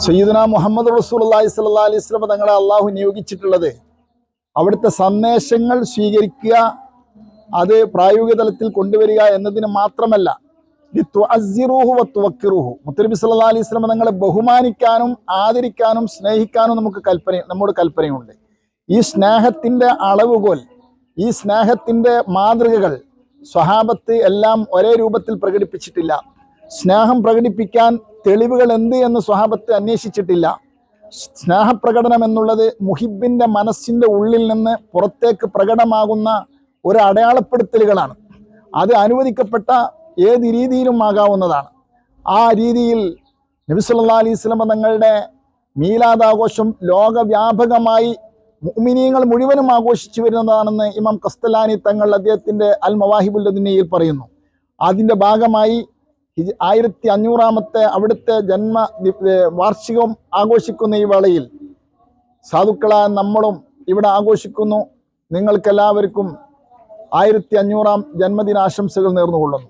സയ്യിദുനാ മുഹമ്മദ് റസൂലുള്ളാഹി സ്വല്ലല്ലാഹി അലൈഹി വസല്ലം തങ്ങളെ അള്ളാഹു നിയോഗിച്ചിട്ടുള്ളത് അവിടുത്തെ സന്ദേശങ്ങൾ സ്വീകരിക്കുക, അത് പ്രായോഗിക തലത്തിൽ കൊണ്ടുവരിക എന്നതിന് മാത്രമല്ല, മുത്തനബി സല്ലല്ലാഹു അലൈഹി വസല്ലം തങ്ങളെ ബഹുമാനിക്കാനും ആദരിക്കാനും സ്നേഹിക്കാനും നമ്മോട് കൽപ്പനയുണ്ട്. ഈ സ്നേഹത്തിൻ്റെ അളവുകോൽ, ഈ സ്നേഹത്തിൻ്റെ മാതൃകകൾ സ്വഹാബത്ത് എല്ലാം ഒരേ രൂപത്തിൽ പ്രകടിപ്പിച്ചിട്ടില്ല. സ്നേഹം പ്രകടിപ്പിക്കാൻ തെളിവുകൾ എന്ത് എന്ന് സ്വഹാബത്ത് അന്വേഷിച്ചിട്ടില്ല. സ്നേഹപ്രകടനം എന്നുള്ളത് മുഹിബിൻ്റെ മനസ്സിൻ്റെ ഉള്ളിൽ നിന്ന് പുറത്തേക്ക് പ്രകടമാകുന്ന ഒരു അടയാളപ്പെടുത്തലുകളാണ്. അത് അനുവദിക്കപ്പെട്ട ഏത് രീതിയിലും ആകാവുന്നതാണ്. ആ രീതിയിൽ നബി സല്ലല്ലാഹു അലൈഹി വസല്ലം തങ്ങളുടെ മീലാദ് ആഘോഷം ലോകവ്യാപകമായി മുഅ്മിനീങ്ങൾ മുഴുവനും ആഘോഷിച്ചു വരുന്നതാണെന്ന് ഇമാം ഖസ്തലാനി തങ്ങൾ അദ്ദേഹത്തിൻ്റെ അൽ മവാഹിബുൽ ലദുനിയയിൽ പറയുന്നു. അതിൻ്റെ ഭാഗമായി 1500-ാമത്തെ അവിടുത്തെ വാർഷികം ആഘോഷിക്കുന്ന ഈ വേളയിൽ സാധുക്കളായ നമ്മളും ഇവിടെ ആഘോഷിക്കുന്നു. നിങ്ങൾക്കെല്ലാവർക്കും 1500-ാം ജന്മദിനാശംസകൾ നേർന്നുകൊള്ളുന്നു.